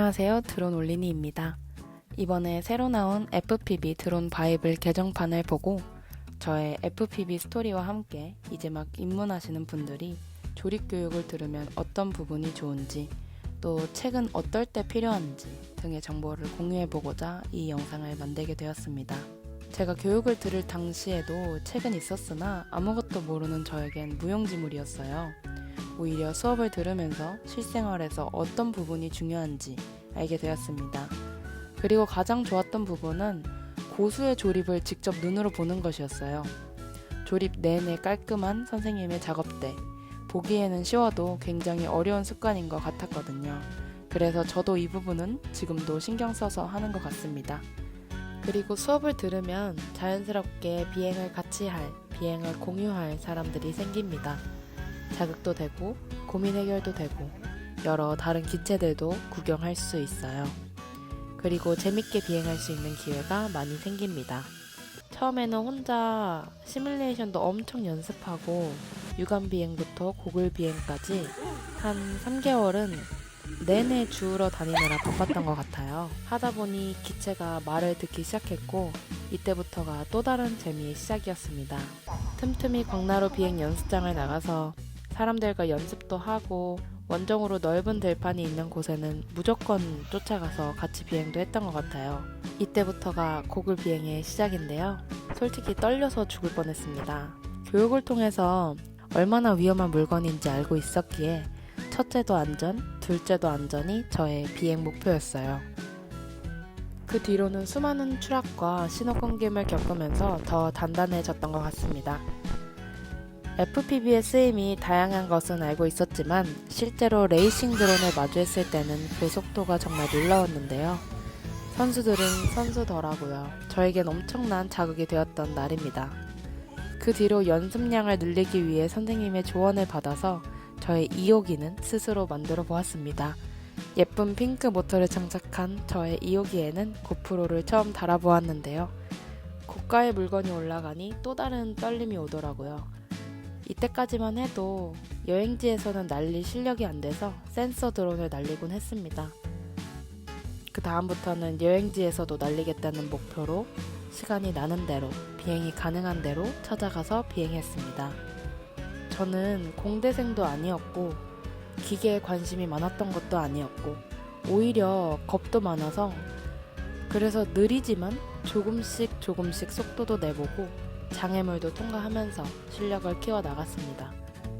안녕하세요, 드론 올리니입니다. 이번에 새로 나온 FPV 드론 바이블 개정판을 보고 저의 FPV 스토리와 함께 이제 막 입문하시는 분들이 조립 교육을 들으면 어떤 부분이 좋은지, 또 책은 어떨 때 필요한지 등의 정보를 공유해보고자 이 영상을 만들게 되었습니다. 제가 교육을 들을 당시에도 책은 있었으나 아무것도 모르는 저에겐 무용지물이었어요. 오히려 수업을 들으면서 실생활에서 어떤 부분이 중요한지 알게 되었습니다. 그리고 가장 좋았던 부분은 고수의 조립을 직접 눈으로 보는 것이었어요. 조립 내내 깔끔한 선생님의 작업대, 보기에는 쉬워도 굉장히 어려운 습관인 것 같았거든요. 그래서 저도 이 부분은 지금도 신경 써서 하는 것 같습니다. 그리고 수업을 들으면 자연스럽게 비행을 같이 할, 비행을 공유할 사람들이 생깁니다. 자극도 되고 고민 해결도 되고 여러 다른 기체들도 구경할 수 있어요. 그리고 재밌게 비행할 수 있는 기회가 많이 생깁니다. 처음에는 혼자 시뮬레이션도 엄청 연습하고 유감 비행부터 고글 비행까지 한 3개월은 내내 주우러 다니느라 바빴던 것 같아요. 하다 보니 기체가 말을 듣기 시작했고 이때부터가 또 다른 재미의 시작이었습니다. 틈틈이 광나루 비행 연습장을 나가서 사람들과 연습도 하고 원정으로 넓은 들판이 있는 곳에는 무조건 쫓아가서 같이 비행도 했던 것 같아요. 이때부터가 고글 비행의 시작인데요. 솔직히 떨려서 죽을 뻔했습니다. 교육을 통해서 얼마나 위험한 물건인지 알고 있었기에 첫째도 안전, 둘째도 안전이 저의 비행 목표였어요. 그 뒤로는 수많은 추락과 신호 끊김을 겪으면서 더 단단해졌던 것 같습니다. FPV의 쓰임이 다양한 것은 알고 있었지만 실제로 레이싱 드론을 마주했을 때는 그 속도가 정말 놀라웠는데요. 선수들은 선수더라고요. 저에겐 엄청난 자극이 되었던 날입니다. 그 뒤로 연습량을 늘리기 위해 선생님의 조언을 받아서 저의 2호기는 스스로 만들어 보았습니다. 예쁜 핑크 모터를 장착한 저의 2호기에는 고프로를 처음 달아보았는데요. 고가의 물건이 올라가니 또 다른 떨림이 오더라고요. 이때까지만 해도 여행지에서는 날릴 실력이 안 돼서 센서 드론을 날리곤 했습니다. 그 다음부터는 여행지에서도 날리겠다는 목표로 시간이 나는 대로, 비행이 가능한 대로 찾아가서 비행했습니다. 저는 공대생도 아니었고 기계에 관심이 많았던 것도 아니었고 오히려 겁도 많아서 그래서 느리지만 조금씩 속도도 내보고 장애물도 통과하면서 실력을 키워나갔습니다.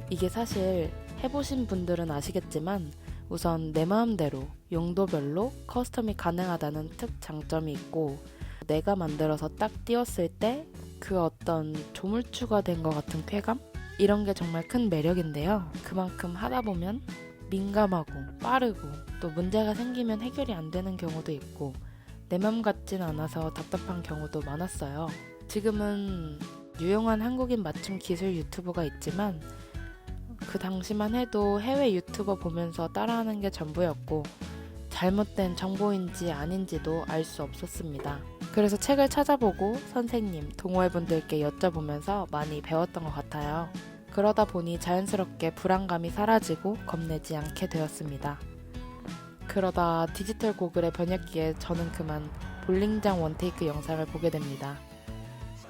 이게 사실 해보신 분들은 아시겠지만 우선 내 마음대로 용도별로 커스텀이 가능하다는 특장점이 있고 내가 만들어서 딱 띄웠을 때 그 어떤 조물주가 된 것 같은 쾌감? 이런 게 정말 큰 매력인데요. 그만큼 하다 보면 민감하고 빠르고 또 문제가 생기면 해결이 안 되는 경우도 있고 내 맘 같진 않아서 답답한 경우도 많았어요. 지금은 유용한 한국인 맞춤 기술 유튜버가 있지만 그 당시만 해도 해외 유튜버 보면서 따라하는 게 전부였고 잘못된 정보인지 아닌지도 알 수 없었습니다. 그래서 책을 찾아보고 선생님, 동호회분들께 여쭤보면서 많이 배웠던 것 같아요. 그러다 보니 자연스럽게 불안감이 사라지고 겁내지 않게 되었습니다. 그러다 디지털 고글의 번역기에 저는 그만 볼링장 원테이크 영상을 보게 됩니다.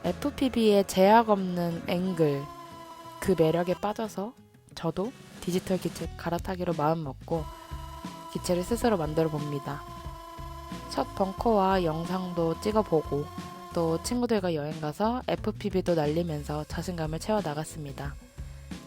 FPV의 제약 없는 앵글, 그 매력에 빠져서 저도 디지털 기체 갈아타기로 마음먹고 기체를 스스로 만들어 봅니다. 첫 벙커와 영상도 찍어보고 또 친구들과 여행가서 FPV도 날리면서 자신감을 채워나갔습니다.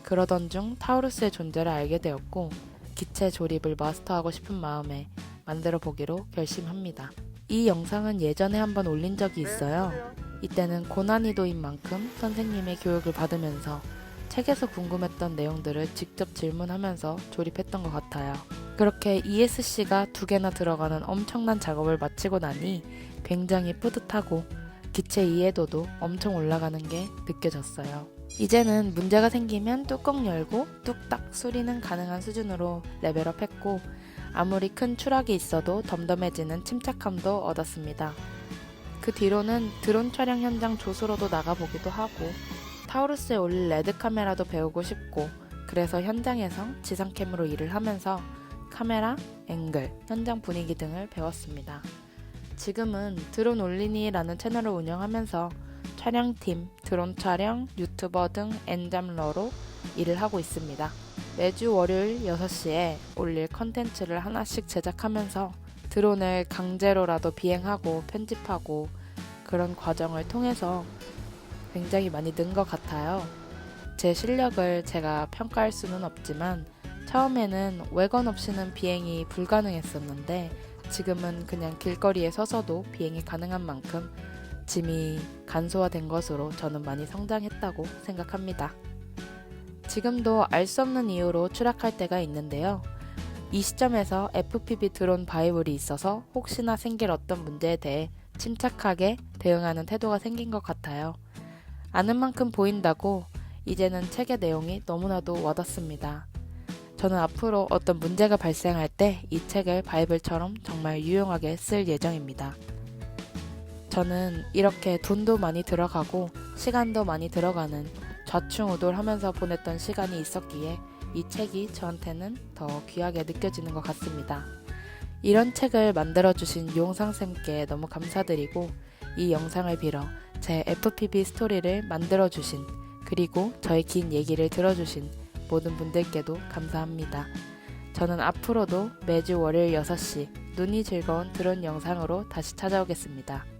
그러던 중 타우루스의 존재를 알게 되었고 기체 조립을 마스터하고 싶은 마음에 만들어 보기로 결심합니다. 이 영상은 예전에 한번 올린 적이 있어요. 이때는 고난이도인 만큼 선생님의 교육을 받으면서 책에서 궁금했던 내용들을 직접 질문하면서 조립했던 것 같아요. 그렇게 ESC가 2개나 들어가는 엄청난 작업을 마치고 나니 굉장히 뿌듯하고 기체 이해도도 엄청 올라가는 게 느껴졌어요. 이제는 문제가 생기면 뚜껑 열고 뚝딱 수리는 가능한 수준으로 레벨업했고 아무리 큰 추락이 있어도 덤덤해지는 침착함도 얻었습니다. 그 뒤로는 드론 촬영 현장 조수로도 나가보기도 하고 타우루스에 올릴 레드 카메라도 배우고 싶고 그래서 현장에서 지상캠으로 일을 하면서 카메라, 앵글, 현장 분위기 등을 배웠습니다. 지금은 드론 올리니라는 채널을 운영하면서 촬영팀, 드론 촬영, 유튜버 등 엔잡러로 일을 하고 있습니다. 매주 월요일 6시에 올릴 컨텐츠를 하나씩 제작하면서 드론을 강제로라도 비행하고 편집하고 그런 과정을 통해서 굉장히 많이 는 것 같아요. 제 실력을 제가 평가할 수는 없지만 처음에는 외관 없이는 비행이 불가능했었는데 지금은 그냥 길거리에 서서도 비행이 가능한 만큼 짐이 간소화된 것으로 저는 많이 성장했다고 생각합니다. 지금도 알 수 없는 이유로 추락할 때가 있는데요. 이 시점에서 FPV 드론 바이블이 있어서 혹시나 생길 어떤 문제에 대해 침착하게 대응하는 태도가 생긴 것 같아요. 아는 만큼 보인다고 이제는 책의 내용이 너무나도 와닿습니다. 저는 앞으로 어떤 문제가 발생할 때 이 책을 바이블처럼 정말 유용하게 쓸 예정입니다. 저는 이렇게 돈도 많이 들어가고 시간도 많이 들어가는 좌충우돌하면서 보냈던 시간이 있었기에 이 책이 저한테는 더 귀하게 느껴지는 것 같습니다. 이런 책을 만들어주신 유홍상쌤께 너무 감사드리고 이 영상을 빌어 제 FPV 스토리를 만들어주신 그리고 저의 긴 얘기를 들어주신 모든 분들께도 감사합니다. 저는 앞으로도 매주 월요일 6시 눈이 즐거운 드론 영상으로 다시 찾아오겠습니다.